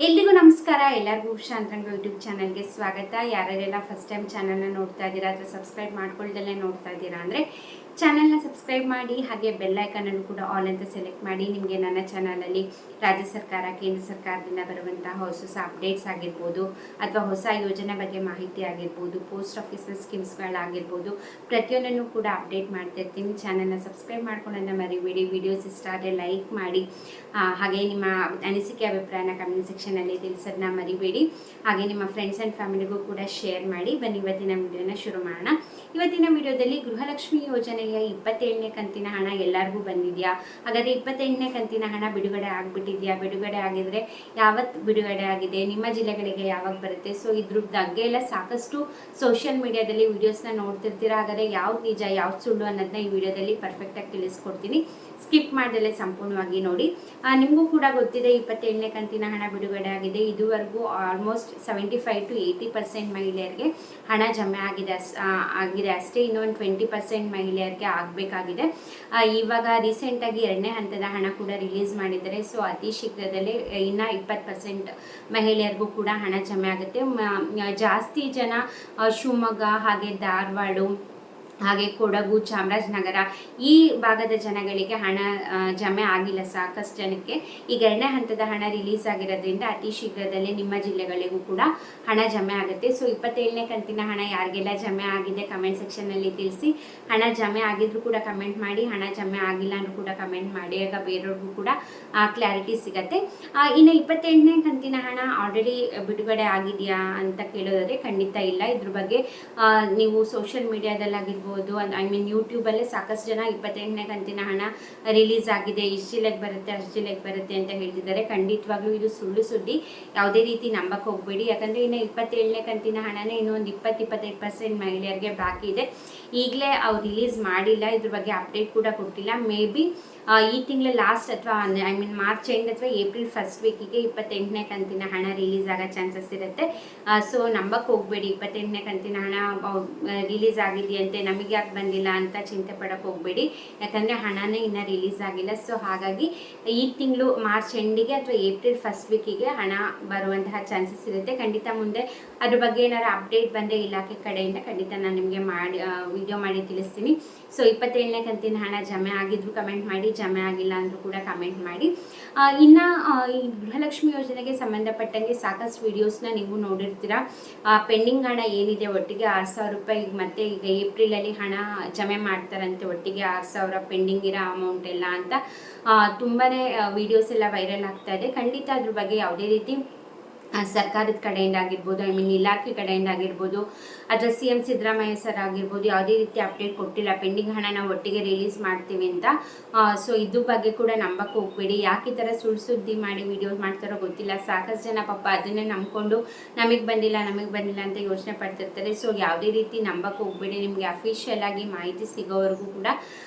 ಎಲ್ರಿಗೂ ನಮಸ್ಕಾರ. ಎಲ್ಲರಿಗೂ ಉಷಾ ಅಂತರಂಗ ಯೂಟ್ಯೂಬ್ ಚಾನಲ್ಗೆ ಸ್ವಾಗತ. ಯಾರೆಲ್ಲ ಫಸ್ಟ್ ಟೈಮ್ ಚಾನಲ್ನ ನೋಡ್ತಾ ಇದ್ದೀರಾ ಅಥವಾ ಸಬ್ಸ್ಕ್ರೈಬ್ ಮಾಡ್ಕೊಳ್ದಲ್ಲೇ ನೋಡ್ತಾ ಇದ್ದೀರಾ ಅಂದರೆ ಚಾನಲ್ನ ಸಬ್ಸ್ಕ್ರೈಬ್ ಮಾಡಿ, ಹಾಗೆ ಬೆಲ್ ಐಕನನ್ನು ಕೂಡ ಆಲ್ ಅಂತ ಸೆಲೆಕ್ಟ್ ಮಾಡಿ. ನಿಮಗೆ ನನ್ನ ಚಾನಲಲ್ಲಿ ರಾಜ್ಯ ಸರ್ಕಾರ, ಕೇಂದ್ರ ಸರ್ಕಾರದಿಂದ ಬರುವಂತಹ ಹೊಸ ಅಪ್ಡೇಟ್ಸ್ ಆಗಿರ್ಬೋದು, ಅಥವಾ ಹೊಸ ಯೋಜನೆ ಬಗ್ಗೆ ಮಾಹಿತಿ ಆಗಿರ್ಬೋದು, ಪೋಸ್ಟ್ ಆಫೀಸ್ನ ಸ್ಕೀಮ್ಸ್ಗಳಾಗಿರ್ಬೋದು, ಪ್ರತಿಯೊಂದನ್ನು ಕೂಡ ಅಪ್ಡೇಟ್ ಮಾಡ್ತಿರ್ತೀನಿ. ಚಾನಲ್ನ ಸಬ್ಸ್ಕ್ರೈಬ್ ಮಾಡ್ಕೊಳ್ಳೋದನ್ನ ಮರಿಬೇಡಿ. ವಿಡಿಯೋಸ್ ಇಷ್ಟ ಆದರೆ ಲೈಕ್ ಮಾಡಿ, ಹಾಗೆ ನಿಮ್ಮ ಅನಿಸಿಕೆ ಅಭಿಪ್ರಾಯನ ಕಮೆಂಟ್ ಸೆಕ್ಷನಲ್ಲಿ ತಿಳಿಸೋದನ್ನ ಮರಿಬೇಡಿ. ಹಾಗೆ ನಿಮ್ಮ ಫ್ರೆಂಡ್ಸ್ ಆ್ಯಂಡ್ ಫ್ಯಾಮಿಲಿಗೂ ಕೂಡ ಶೇರ್ ಮಾಡಿ. ಬನ್ನಿ ಇವತ್ತಿನ ವಿಡಿಯೋನ ಶುರು ಮಾಡೋಣ. ಇವತ್ತಿನ ವಿಡಿಯೋದಲ್ಲಿ ಗೃಹಲಕ್ಷ್ಮಿ ಯೋಜನೆಯ 27ನೇ ಕಂತಿನ ಹಣ ಎಲ್ಲರಿಗೂ ಬಂದಿದೆಯಾ? ಹಾಗಾದರೆ 28ನೇ ಕಂತಿನ ಹಣ ಬಿಡುಗಡೆ ಆಗಿಬಿಟ್ಟಿದೆಯಾ? ಬಿಡುಗಡೆ ಆಗಿದ್ರೆ ಯಾವತ್ತು ಬಿಡುಗಡೆ ಆಗಿದೆ? ನಿಮ್ಮ ಜಿಲ್ಲೆಗಳಿಗೆ ಯಾವಾಗ ಬರುತ್ತೆ? ಸೊ ಇದ್ರ ಬಗ್ಗೆ ಎಲ್ಲ ಸಾಕಷ್ಟು ಸೋಷಿಯಲ್ ಮೀಡಿಯಾದಲ್ಲಿ ವಿಡಿಯೋಸ್ನ ನೋಡ್ತಿರ್ತೀರಾ. ಹಾಗಾದರೆ ಯಾವ್ದು ನಿಜ ಯಾವ್ದು ಸುಳ್ಳು ಅನ್ನೋದನ್ನ ಈ ವಿಡಿಯೋದಲ್ಲಿ ಪರ್ಫೆಕ್ಟಾಗಿ ತಿಳಿಸ್ಕೊಡ್ತೀನಿ. ಸ್ಕಿಪ್ ಮಾಡ್ದಲೇ ಸಂಪೂರ್ಣವಾಗಿ ನೋಡಿ. ನಿಮಗೂ ಕೂಡ ಗೊತ್ತಿದೆ 27ನೇ ಕಂತಿನ ಹಣ ಬಿಡುಗಡೆ ಆಗಿದೆ. ಇದುವರೆಗೂ ಆಲ್ಮೋಸ್ಟ್ 75 to 80% ಮಹಿಳೆಯರಿಗೆ ಹಣ ಜಮೆ ಆಗಿದೆ ಅಷ್ಟೇ. ಇನ್ನೊಂದು 20% ಮಹಿಳೆಯರಿಗೆ ಆಗಬೇಕಾಗಿದೆ. ಇವಾಗ ರೀಸೆಂಟಾಗಿ 2ನೇ ಹಂತದ ಹಣ ಕೂಡ ರಿಲೀಸ್ ಮಾಡಿದ್ದಾರೆ. ಸೊ ಅತಿ ಶೀಘ್ರದಲ್ಲೇ ಇನ್ನು 20% ಮಹಿಳೆಯರಿಗೂ ಕೂಡ ಹಣ ಜಮೆ ಆಗುತ್ತೆ. ಜಾಸ್ತಿ ಜನ ಶಿವಮೊಗ್ಗ, ಹಾಗೆ ಧಾರವಾಡ, ಹಾಗೆ ಕೊಡಗು, ಚಾಮರಾಜನಗರ ಈ ಭಾಗದ ಜನಗಳಿಗೆ ಹಣ ಜಮೆ ಆಗಿಲ್ಲ. ಸಾಕಷ್ಟು ಜನಕ್ಕೆ ಈಗ 2ನೇ ಹಂತದ ಹಣ ರಿಲೀಸ್ ಆಗಿರೋದ್ರಿಂದ ಅತಿ ಶೀಘ್ರದಲ್ಲೇ ನಿಮ್ಮ ಜಿಲ್ಲೆಗಳಿಗೂ ಕೂಡ ಹಣ ಜಮೆ ಆಗುತ್ತೆ. ಸೊ 27ನೇ ಕಂತಿನ ಹಣ ಯಾರಿಗೆಲ್ಲ ಜಮೆ ಆಗಿದೆ ಕಮೆಂಟ್ ಸೆಕ್ಷನಲ್ಲಿ ತಿಳಿಸಿ. ಹಣ ಜಮೆ ಆಗಿದ್ರು ಕೂಡ ಕಮೆಂಟ್ ಮಾಡಿ, ಹಣ ಜಮೆ ಆಗಿಲ್ಲ ಅಂದ್ರೂ ಕೂಡ ಕಮೆಂಟ್ ಮಾಡಿ. ಆಗ ಬೇರೆಯವ್ರಿಗೂ ಕೂಡ ಕ್ಲಾರಿಟಿ ಸಿಗತ್ತೆ. ಇನ್ನು 28ನೇ ಕಂತಿನ ಹಣ ಆಲ್ರೆಡಿ ಬಿಡುಗಡೆ ಆಗಿದೆಯಾ ಅಂತ ಕೇಳೋದಾದ್ರೆ ಖಂಡಿತ ಇಲ್ಲ. ಇದ್ರ ಬಗ್ಗೆ ನೀವು ಸೋಷಿಯಲ್ ಮೀಡಿಯಾದಲ್ಲಾಗಿರ್ಬೋದು, ಯೂಟ್ಯೂಬಲ್ಲೇ ಸಾಕಷ್ಟು ಜನ 28ನೇ ಕಂತಿನ ಹಣ ರಿಲೀಸ್ ಆಗಿದೆ, ಇಷ್ಟು ಜಿಲ್ಲೆಗೆ ಬರುತ್ತೆ, ಅಷ್ಟು ಜಿಲ್ಲೆಗೆ ಬರುತ್ತೆ ಅಂತ ಹೇಳ್ತಿದ್ದಾರೆ. ಖಂಡಿತವಾಗ್ಲೂ ಇದು ಸುಳ್ಳು ಸುದ್ದಿ. ಯಾವುದೇ ರೀತಿ ನಂಬಕ್ಕೆ ಹೋಗಬೇಡಿ. ಯಾಕಂದರೆ ಇನ್ನು 27ನೇ ಕಂತಿನ ಹಣನೇ ಇನ್ನೊಂದು 20-25% ಮಹಿಳೆಯರಿಗೆ ಬಾಕಿ ಇದೆ. ಈಗಲೇ ಅವ್ರು ರಿಲೀಸ್ ಮಾಡಿಲ್ಲ, ಇದ್ರ ಬಗ್ಗೆ ಅಪ್ಡೇಟ್ ಕೂಡ ಕೊಟ್ಟಿಲ್ಲ. ಮೇ ಬಿ ಈ ತಿಂಗಳ ಲಾಸ್ಟ್ ಅಥವಾ ಮಾರ್ಚ್ ಎಂಡ್ ಅಥವಾ ಏಪ್ರಿಲ್ ಫಸ್ಟ್ ವೀಕಿಗೆ 28ನೇ ಕಂತಿನ ಹಣ ರಿಲೀಸ್ ಆಗೋ ಚಾನ್ಸಸ್ ಇರುತ್ತೆ. ಸೊ ನಂಬಕ್ಕೆ ಹೋಗಬೇಡಿ. 28ನೇ ಕಂತಿನ ಹಣ ರಿಲೀಸ್ ಆಗಿದೆಯಂತೆ, ನಮಗೆ ಯಾಕೆ ಬಂದಿಲ್ಲ ಅಂತ ಚಿಂತೆ ಪಡೋಕ್ಕೆ ಹೋಗಬೇಡಿ. ಯಾಕಂದರೆ ಹಣನೇ ಇನ್ನೂ ರಿಲೀಸ್ ಆಗಿಲ್ಲ. ಸೊ ಹಾಗಾಗಿ ಈ ತಿಂಗಳು ಮಾರ್ಚ್ ಎಂಡಿಗೆ ಅಥವಾ ಏಪ್ರಿಲ್ ಫಸ್ಟ್ ವೀಕಿಗೆ ಹಣ ಬರುವಂತಹ ಚಾನ್ಸಸ್ ಇರುತ್ತೆ. ಖಂಡಿತ ಮುಂದೆ ಅದ್ರ ಬಗ್ಗೆ ಏನಾರು ಅಪ್ಡೇಟ್ ಬಂದರೆ ಇಲಾಖೆ ಕಡೆಯಿಂದ ಖಂಡಿತ ನಾನು ನಿಮಗೆ ವಿಡಿಯೋ ಮಾಡಿ ತಿಳಿಸ್ತೀನಿ. ಸೊ 27ನೇ ಕಂತಿನ ಹಣ ಜಮೆ ಆಗಿದ್ರು ಕಮೆಂಟ್ ಮಾಡಿ, ಜಮೆ ಆಗಿಲ್ಲ ಅಂದರೂ ಕೂಡ ಕಮೆಂಟ್ ಮಾಡಿ. ಇನ್ನು ಈ ಗೃಹಲಕ್ಷ್ಮಿ ಯೋಜನೆಗೆ ಸಂಬಂಧಪಟ್ಟಂಗೆ ಸಾಕಷ್ಟು ವಿಡಿಯೋಸ್ನ ನೀವು ನೋಡಿರ್ತೀರಾ. ಪೆಂಡಿಂಗ್ ಹಣ ಏನಿದೆ ಒಟ್ಟಿಗೆ 6,000 ರೂಪಾಯಿ. ಮತ್ತು ಈಗ ಏಪ್ರಿಲಲ್ಲಿ ಹಣ ಜಮೆ ಮಾಡ್ತಾರಂತೆ, ಒಟ್ಟಿಗೆ 6,000 ಪೆಂಡಿಂಗ್ ಇರೋ ಅಮೌಂಟ್ ಎಲ್ಲ ಅಂತ ತುಂಬಾ ವಿಡಿಯೋಸ್ ಎಲ್ಲ ವೈರಲ್ ಆಗ್ತಾ ಇದೆ. ಖಂಡಿತ ಅದ್ರ ಬಗ್ಗೆ ಯಾವುದೇ ರೀತಿ ಸರ್ಕಾರದ ಕಡೆಯಿಂದ ಆಗಿರ್ಬೋದು, ಇಲಾಖೆ ಕಡೆಯಿಂದ ಆಗಿರ್ಬೋದು, ಅಥವಾ CM ಸಿದ್ದರಾಮಯ್ಯ ಸರ್ ಆಗಿರ್ಬೋದು, ಯಾವುದೇ ರೀತಿ ಅಪ್ಡೇಟ್ ಕೊಟ್ಟಿಲ್ಲ. ಪೆಂಡಿಂಗ್ ಹಣ ನಾವು ಒಟ್ಟಿಗೆ ರಿಲೀಸ್ ಮಾಡ್ತೀವಿ ಅಂತ. ಸೊ ಇದ್ರ ಬಗ್ಗೆ ಕೂಡ ನಂಬಕ್ಕೆ ಹೋಗಬೇಡಿ. ಯಾಕೆ ಈ ಥರ ಸುಳ್ಳು ಸುದ್ದಿ ಮಾಡಿ ವಿಡಿಯೋಸ್ ಮಾಡ್ತಾರೋ ಗೊತ್ತಿಲ್ಲ. ಸಾಕಷ್ಟು ಜನ ಪಾಪ ಅದನ್ನೇ ನಂಬ್ಕೊಂಡು ನಮಗೆ ಬಂದಿಲ್ಲ ಅಂತ ಯೋಚನೆ ಪಡ್ತಿರ್ತಾರೆ. ಸೊ ಯಾವುದೇ ರೀತಿ ನಂಬಕ್ಕೆ ಹೋಗಬೇಡಿ. ನಿಮಗೆ ಅಫಿಷಿಯಲ್ ಆಗಿ ಮಾಹಿತಿ ಸಿಗೋವರೆಗೂ ಕೂಡ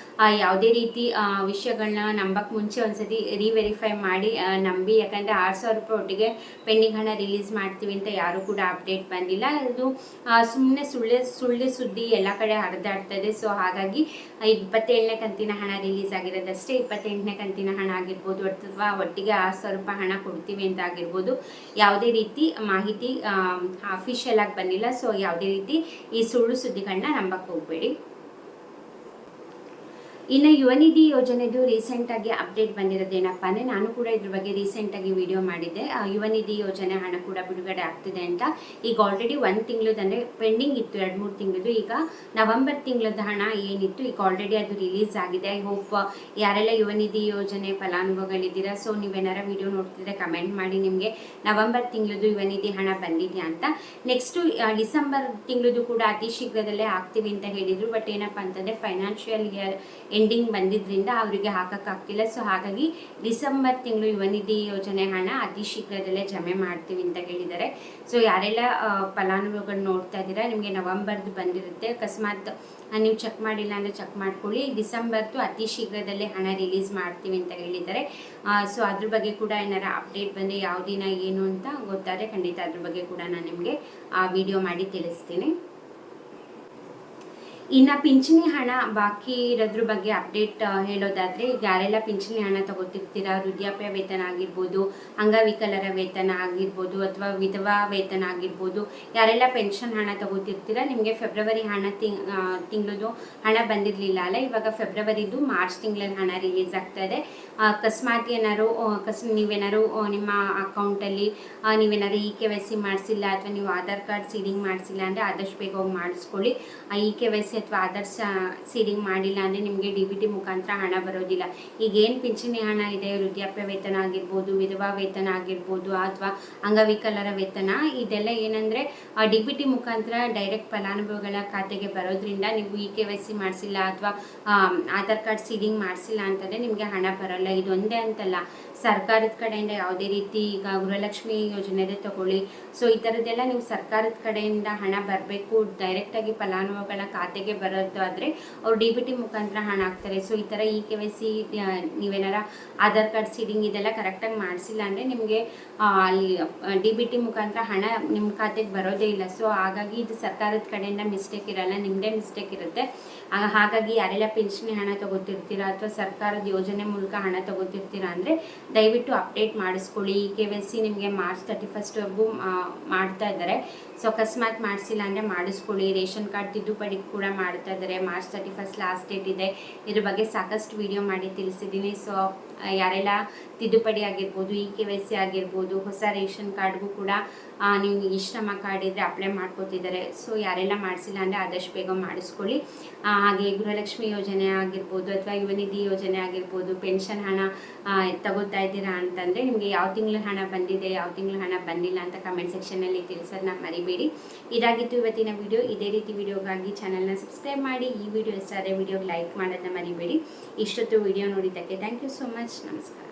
ಯಾವುದೇ ರೀತಿ ವಿಷಯಗಳನ್ನ ನಂಬಕ್ಕೆ ಮುಂಚೆ ಒಂದ್ಸತಿ ರಿವೆರಿಫೈ ಮಾಡಿ ನಂಬಿ. ಯಾಕಂದರೆ 6,000 ರೂಪಾಯಿ ಒಟ್ಟಿಗೆ ಪೆಂಡಿಂಗ್ ಹಣ ರಿಲೀಸ್ ಮಾಡ್ತೀವಿ ಅಂತ ಯಾರೂ ಕೂಡ ಅಪ್ಡೇಟ್ ಬಂದಿಲ್ಲ. ಅದು ಸುಮ್ಮನೆ ಸುಳ್ಳು ಸುದ್ದಿ ಎಲ್ಲ ಕಡೆ ಹರಿದಾಡ್ತಾ ಇದೆ. ಸೊ ಹಾಗಾಗಿ 27ನೇ ಕಂತಿನ ಹಣ ರಿಲೀಸ್ ಆಗಿರೋದಷ್ಟೇ. 28ನೇ ಕಂತಿನ ಹಣ ಆಗಿರ್ಬೋದು, ಅಥವಾ ಒಟ್ಟಿಗೆ 6,000 ರೂಪಾಯಿ ಹಣ ಕೊಡ್ತೀವಿ ಅಂತ ಆಗಿರ್ಬೋದು, ಯಾವುದೇ ರೀತಿ ಮಾಹಿತಿ ಅಫಿಷಿಯಲ್ ಆಗಿ ಬಂದಿಲ್ಲ. ಸೊ ಯಾವುದೇ ರೀತಿ ಈ ಸುಳ್ಳು ಸುದ್ದಿಗಳನ್ನ ನಂಬಕ್ಕೆ ಹೋಗಬೇಡಿ. ಇನ್ನು ಯುವ ನಿಧಿ ಯೋಜನೆದು ರೀಸೆಂಟಾಗಿ ಅಪ್ಡೇಟ್ ಬಂದಿರೋದೇನಪ್ಪ ಅಂದರೆ, ನಾನು ಕೂಡ ಇದ್ರ ಬಗ್ಗೆ ರೀಸೆಂಟಾಗಿ ವಿಡಿಯೋ ಮಾಡಿದ್ದೆ. ಯುವ ನಿಧಿ ಯೋಜನೆ ಹಣ ಕೂಡ ಬಿಡುಗಡೆ ಆಗ್ತಿದೆ ಅಂತ. ಈಗ ಆಲ್ರೆಡಿ 1 ತಿಂಗಳದ್ದು ಅಂದರೆ ಪೆಂಡಿಂಗ್ ಇತ್ತು, 2-3 ತಿಂಗಳದ್ದು. ಈಗ ನವೆಂಬರ್ ತಿಂಗಳದ್ದು ಹಣ ಏನಿತ್ತು ಈಗ ಆಲ್ರೆಡಿ ಅದು ರಿಲೀಸ್ ಆಗಿದೆ. ಐ ಹೋಪ್ ಯಾರೆಲ್ಲ ಯುವ ನಿಧಿ ಯೋಜನೆ ಫಲಾನುಭವಿಗಳಿದ್ದೀರಾ, ಸೊ ನೀವೇನಾರ ವಿಡಿಯೋ ನೋಡ್ತಿದ್ರೆ ಕಮೆಂಟ್ ಮಾಡಿ, ನಿಮಗೆ ನವೆಂಬರ್ ತಿಂಗಳದ್ದು ಯುವ ನಿಧಿ ಹಣ ಬಂದಿದೆಯಾ ಅಂತ. ನೆಕ್ಸ್ಟು ಡಿಸೆಂಬರ್ ತಿಂಗಳದ್ದು ಕೂಡ ಅತಿ ಶೀಘ್ರದಲ್ಲೇ ಆಗ್ತೀವಿ ಅಂತ ಹೇಳಿದರು. ಬಟ್ ಏನಪ್ಪ ಅಂತಂದರೆ ಫೈನಾನ್ಷಿಯಲ್ ಇಯರ್ ಎಂಡಿಂಗ್ ಬಂದಿದ್ದರಿಂದ ಅವರಿಗೆ ಹಾಕೋಕ್ಕಾಗ್ತಿಲ್ಲ. ಸೊ ಹಾಗಾಗಿ ಡಿಸೆಂಬರ್ ತಿಂಗಳು ಯುವ ನಿಧಿ ಯೋಜನೆ ಹಣ ಅತಿ ಶೀಘ್ರದಲ್ಲೇ ಜಮೆ ಮಾಡ್ತೀವಿ ಅಂತ ಹೇಳಿದ್ದಾರೆ. ಸೊ ಯಾರೆಲ್ಲ ಫಲಾನುಭವಿಗಳು ನೋಡ್ತಾ ಇದ್ದೀರಾ, ನಿಮಗೆ ನವೆಂಬರ್ದು ಬಂದಿರುತ್ತೆ. ಅಕಸ್ಮಾತ್ ನೀವು ಚೆಕ್ ಮಾಡಿಲ್ಲ ಅಂದರೆ ಚೆಕ್ ಮಾಡ್ಕೊಳ್ಳಿ. ಡಿಸೆಂಬರ್ದು ಅತಿ ಶೀಘ್ರದಲ್ಲೇ ಹಣ ರಿಲೀಸ್ ಮಾಡ್ತೀವಿ ಅಂತ ಹೇಳಿದ್ದಾರೆ. ಸೊ ಅದ್ರ ಬಗ್ಗೆ ಕೂಡ ಏನಾರ ಅಪ್ಡೇಟ್ ಬಂದರೆ ಯಾವ ದಿನ ಏನು ಅಂತ ಗೊತ್ತಾದರೆ ಖಂಡಿತ ಅದ್ರ ಬಗ್ಗೆ ಕೂಡ ನಾನು ನಿಮಗೆ ವಿಡಿಯೋ ಮಾಡಿ ತಿಳಿಸ್ತೀನಿ. ಇನ್ನು ಪಿಂಚಣಿ ಹಣ ಬಾಕಿ ಇರೋದ್ರ ಬಗ್ಗೆ ಅಪ್ಡೇಟ್ ಹೇಳೋದಾದರೆ, ಈಗ ಯಾರೆಲ್ಲ ಪಿಂಚಣಿ ಹಣ ತಗೋತಿರ್ತೀರಾ, ವೃದ್ಧಾಪ್ಯ ವೇತನ ಆಗಿರ್ಬೋದು, ಅಂಗವಿಕಲರ ವೇತನ ಆಗಿರ್ಬೋದು, ಅಥವಾ ವಿಧವಾ ವೇತನ ಆಗಿರ್ಬೋದು, ಯಾರೆಲ್ಲ ಪೆನ್ಷನ್ ಹಣ ತಗೋತಿರ್ತೀರಾ, ನಿಮಗೆ ಫೆಬ್ರವರಿ ತಿಂಗಳದು ಹಣ ಬಂದಿರಲಿಲ್ಲ ಅಲ್ಲ, ಇವಾಗ ಫೆಬ್ರವರಿದು ಮಾರ್ಚ್ ತಿಂಗಳಲ್ಲಿ ಹಣ ರಿಲೀಸ್ ಆಗ್ತಾ ಇದೆ. ಅಕಸ್ಮಾತ್ ನೀವೇನಾರು ನಿಮ್ಮ ಅಕೌಂಟಲ್ಲಿ ನೀವೇನಾರು KYC ಮಾಡಿಸಿಲ್ಲ ಅಥವಾ ನೀವು ಆಧಾರ್ ಕಾರ್ಡ್ ಸೀಡಿಂಗ್ ಮಾಡಿಸಿಲ್ಲ ಅಂದರೆ ಆದಷ್ಟು ಬೇಗ ಹೋಗಿ ಮಾಡಿಸ್ಕೊಳ್ಳಿ. KYC ಅಥವಾ ಆಧಾರ್ ಸೀಡಿಂಗ್ ಮಾಡಿಲ್ಲ ಅಂದರೆ ನಿಮಗೆ DBT ಮುಖಾಂತರ ಹಣ ಬರೋದಿಲ್ಲ. ಈಗೇನು ಪಿಂಚಣಿ ಹಣ ಇದೆ, ವೃದ್ಧಾಪ್ಯ ವೇತನ ಆಗಿರ್ಬೋದು, ವಿಧವಾ ವೇತನ ಆಗಿರ್ಬೋದು, ಅಥವಾ ಅಂಗವಿಕಲರ ವೇತನ, ಇದೆಲ್ಲ ಏನಂದರೆ DBT ಮುಖಾಂತರ ಡೈರೆಕ್ಟ್ ಫಲಾನುಭವಿಗಳ ಖಾತೆಗೆ ಬರೋದ್ರಿಂದ ನೀವು KYC ಮಾಡಿಸಿಲ್ಲ ಅಥವಾ ಆಧಾರ್ ಕಾರ್ಡ್ ಸೀಡಿಂಗ್ ಮಾಡಿಸಿಲ್ಲ ಅಂತಂದರೆ ನಿಮಗೆ ಹಣ ಬರೋಲ್ಲ. ಇದೊಂದೇ ಅಂತಲ್ಲ, ಸರ್ಕಾರದ ಕಡೆಯಿಂದ ಯಾವುದೇ ರೀತಿ ಈಗ ಗೃಹಲಕ್ಷ್ಮಿ ಯೋಜನೆದೇ ತಗೊಳ್ಳಿ, ಸೊ ಈ ಥರದ್ದೆಲ್ಲ ನೀವು ಸರ್ಕಾರದ ಕಡೆಯಿಂದ ಹಣ ಬರಬೇಕು, ಡೈರೆಕ್ಟಾಗಿ ಫಲಾನುಭವಿಗಳ ಖಾತೆಗೆ ಬರೋದಾದರೆ ಅವ್ರು DBT ಮುಖಾಂತರ ಹಣ ಹಾಕ್ತಾರೆ. ಸೊ ಈ ಥರ KYC ನೀವೇನಾರ ಆಧಾರ್ ಕಾರ್ಡ್ ಸೀಡಿಂಗ್ ಇದೆಲ್ಲ ಕರೆಕ್ಟಾಗಿ ಮಾಡಿಸಿಲ್ಲ ಅಂದರೆ ನಿಮಗೆ ಅಲ್ಲಿ DBT ಮುಖಾಂತರ ಹಣ ನಿಮ್ಮ ಖಾತೆಗೆ ಬರೋದೇ ಇಲ್ಲ. ಸೊ ಹಾಗಾಗಿ ಇದು ಸರ್ಕಾರದ ಕಡೆಯಿಂದ ಮಿಸ್ಟೇಕ್ ಇರಲ್ಲ, ನಿಮ್ಮದೇ ಮಿಸ್ಟೇಕ್ ಇರುತ್ತೆ. ಹಾಗಾಗಿ ಯಾರೆಲ್ಲ ಪಿಂಚಣಿ ಹಣ ತಗೋತಿರ್ತೀರಾ ಅಥವಾ ಸರ್ಕಾರದ ಯೋಜನೆ ಮೂಲಕ ಹಣ ತಗೋತಿರ್ತೀರಾ ಅಂದರೆ ದಯವಿಟ್ಟು ಅಪ್ಡೇಟ್ ಮಾಡಿಸ್ಕೊಳ್ಳಿ. KYC ನಿಮಗೆ ಮಾರ್ಚ್ 31 ಮಾಡ್ತಾ ಇದ್ದಾರೆ. ಸೊ ಅಕಸ್ಮಾತ್ ಮಾಡಿಸಿಲ್ಲ ಅಂದರೆ ಮಾಡಿಸ್ಕೊಳ್ಳಿ. ರೇಷನ್ ಕಾರ್ಡ್ ತಿದ್ದುಪಡಿ ಕೂಡ ಮಾಡ್ತಾ ಇದ್ದಾರೆ. ಮಾರ್ಚ್ 31 ಲಾಸ್ಟ್ ಡೇಟ್ ಇದೆ. ಇದ್ರ ಬಗ್ಗೆ ಸಾಕಷ್ಟು ವಿಡಿಯೋ ಮಾಡಿ ತಿಳಿಸಿದ್ದೀನಿ. ಸೊ ಯಾರೆಲ್ಲ ತಿದ್ದುಪಡಿ ಆಗಿರ್ಬೋದು, KYC ಆಗಿರ್ಬೋದು, ಹೊಸ ರೇಷನ್ ಕಾರ್ಡ್ಗೂ ಕೂಡ ನೀವು ಇ-ಶ್ರಮ ಕಾರ್ಡ್ ಇದ್ದರೆ ಅಪ್ಲೈ ಮಾಡ್ಕೋತಿದ್ದಾರೆ. ಸೊ ಯಾರೆಲ್ಲ ಮಾಡಿಸಿಲ್ಲ ಅಂದರೆ ಆದಷ್ಟು ಬೇಗ ಮಾಡಿಸ್ಕೊಳ್ಳಿ. ಹಾಗೆ ಗೃಹಲಕ್ಷ್ಮಿ ಯೋಜನೆ ಆಗಿರ್ಬೋದು ಅಥವಾ ಯುವ ನಿಧಿ ಯೋಜನೆ ಆಗಿರ್ಬೋದು, ಪೆನ್ಷನ್ ಹಣ ತಗೋತಾ ಇದ್ದೀರಾ ಅಂತಂದರೆ ನಿಮಗೆ ಯಾವ ತಿಂಗಳು ಹಣ ಬಂದಿದೆ, ಯಾವ ತಿಂಗಳು ಹಣ ಬಂದಿಲ್ಲ ಅಂತ ಕಮೆಂಟ್ ಸೆಕ್ಷನಲ್ಲಿ ತಿಳಿಸೋದನ್ನ ಮರಿಬೇಡಿ. ಇದಾಗಿತ್ತು ಇವತ್ತಿನ ವಿಡಿಯೋ. ಇದೇ ರೀತಿ ವಿಡಿಯೋಗಾಗಿ ಚಾನಲ್ನ ಸಬ್ಸ್ಕ್ರೈಬ್ ಮಾಡಿ. ಈ ವಿಡಿಯೋ ಇಷ್ಟ ಆದರೆ ವಿಡಿಯೋಗೆ ಲೈಕ್ ಮಾಡೋದನ್ನ ಮರಿಬೇಡಿ. ಇಷ್ಟೊತ್ತು ವಿಡಿಯೋ ನೋಡಿದ್ದಕ್ಕೆ ಥ್ಯಾಂಕ್ ಯು ಸೋ ಮಚ್. ನಮಸ್ಕಾರ.